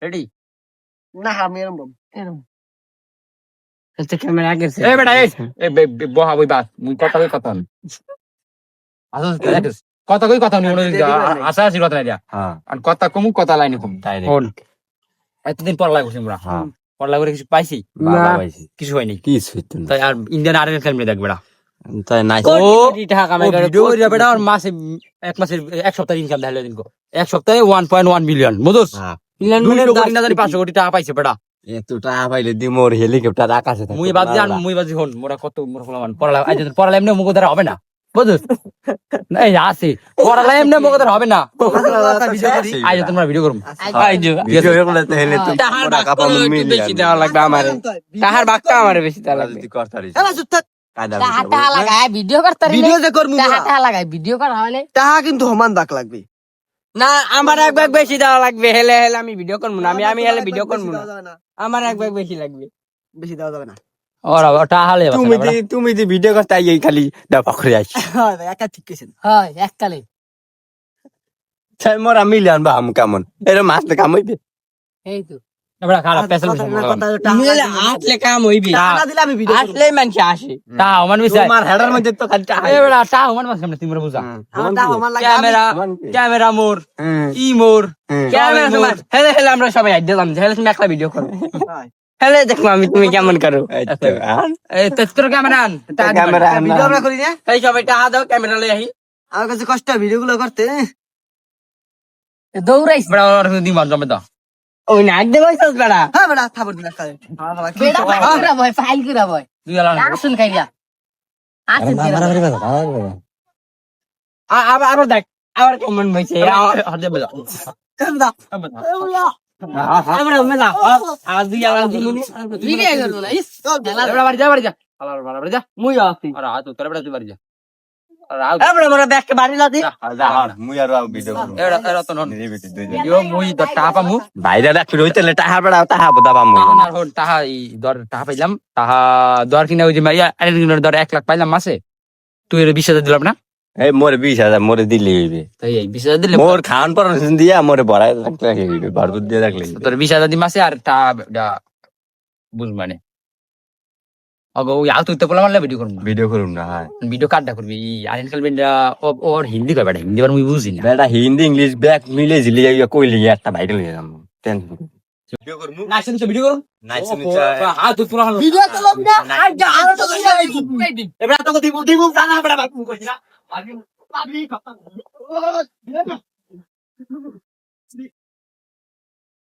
ready না আমি এরকম ক্যামেরা আগে এ বেটা বহা বই বাস মুই কথা কই কথা কথা কই কথা নি আশা আছি কথা দিয়া আর কথা কমু কথা লাইনে কম ফোন এতদিন পড়ালেখা করছি আমরা পড়ালেখা করে কিছু পাইছি কিছু হয়নি তাই আর ইন্ডিয়ান আর্মি ফিল্ম দেখবে না তাই নাই টাকা কামাই করে ভিডিও কইরা বেটা আর মাসে এক মাসের এক সপ্তাহের ইনকাম দেখাইলো দিনকো এক সপ্তাহে 1.1 মিলিয়ন বুঝছ ইংল্যান্ড মানে 500 কোটি টাকা পাইছে বেটা এত টাকা পাইলে দি মোর হেলিকপ্টার আকাশে থাকে মুই বাজি হন মোরা কত মোর ফলামান পড়ালা এমনি মুখ দ্বারা হবে না বুঝছ এই আছে পড়ালা এমনি মুখ দ্বারা হবে না আজ তোমরা ভিডিও করব ভিডিও করলে তো হেলে তো টাকা পাবো বেশি দেওয়া লাগবে আমারে তাহার বাক্কা আমারে বেশি দেওয়া লাগবে যদি করতারিস টাকা লাগায় ভিডিও করতারি ভিডিও যে করমু টাকা লাগায় ভিডিও করা হলে টাকা কিন্তু সমান দাগ লাগবে না আমার এক ভাগ বেশি দেওয়া লাগবে হেলে হেলে আমি ভিডিও করবো না আমি হেলে ভিডিও করবো না আমার এক ভাগ বেশি লাগবে বেশি দেওয়া যাবে না ওরা টাকা হালে তুমি দি ভিডিও করতে আই খালি দাপা করে আইছি হ্যাঁ ভাই একা ঠিক কইছেন হয় এককালে তাই মোরা মিলিয়ন বা আম কেমন এর মাছ তো কাম হইবে এই তো বেটা খারাপ পেছাল মিলে আসলে কাম হইবি টাকা দিলে আমি ভিডিও আসলে মানুষ আসে টাকা ওমান মিছাই তোমার হেডার মধ্যে তো খালি টাকা এ বেটা টাকা ওমান মাছ কেমনে তুমি বুঝা আমার টাকা সমান লাগে ক্যামেরা মোর ই মোর ক্যামেরা তোমার হেলে হেলে আমরা সবাই আইড দিলাম হেলে তুমি একলা ভিডিও করো হেলে দেখো আমি তুমি কেমন করো এই তোর ক্যামেরা আন ক্যামেরা ভিডিও আমরা করি না এই সবাই টাকা দাও ক্যামেরা লই আহি আমার কাছে কষ্ট হয় ভিডিও গুলো করতে দৌড়াইছ বেটা ওর দিমান জমে দাও ওই নাক দে বইছস বেড়া হ্যাঁ বেটা থাপড় দিন কালে বেড়া ফাইল ভয় ফাইল করা ভয় তুই আলান আসুন খাইয়া আসুন আবার দেখ আবার কেমন হইছে হাতে বেলা আমরা মেলা আজ দুই আলাদা দিমুনি ভিডিও করব না ইস বেটা বাড়ি যা বাড়ি যা আলার বাড়ি যা মুই আছি আর আ তো তোর বেটা তুই বাড়ি যা আমরা মোরা ব্যাক বাড়ি লাদি মুই আর ভিডিও করব এরা তো নন ভিডিও মুই তো টাকা পামু বাইরে রাখবি হইতেলে টাকা বেড়া টাকা দাবা মু আর হন টাকা এই দর টাকা পাইলাম টাকা দর কিনা ওই যে মাইয়া আরেকজনের দর 1 লাখ পাইলাম মাসে তুই এর 20,000 দিলাম না এই মোরে 20,000 মোরে দিলি হইবে তাই এই 20,000 দিলে মোর খান পর দিয়া মোরে বড়াই রাখতে হইবে বারবুদ দিয়ে রাখলে তোর 20,000 দি মাসে আর টাকা বুঝ মানে আগো ওই আউ তুই তো বলা মানলে ভিডিও করুম না হ্যাঁ ভিডিও কাটটা করবি আরেন খেলবেন ওর হিন্দি কয় বেটা হিন্দি বার মুই বুঝি না বেটা হিন্দি ইংলিশ ব্যাক মিলে জিলি কইলি একটা ভাইরাল হয়ে যাম টেনশন ভিডিও করমু না শুনছ ভিডিও করো না শুনি হাত তুই পুরা ভিডিও তো লোক না আজ যা আর তো এবার তোকে দিব জানা বেটা বাকু কইনা আগে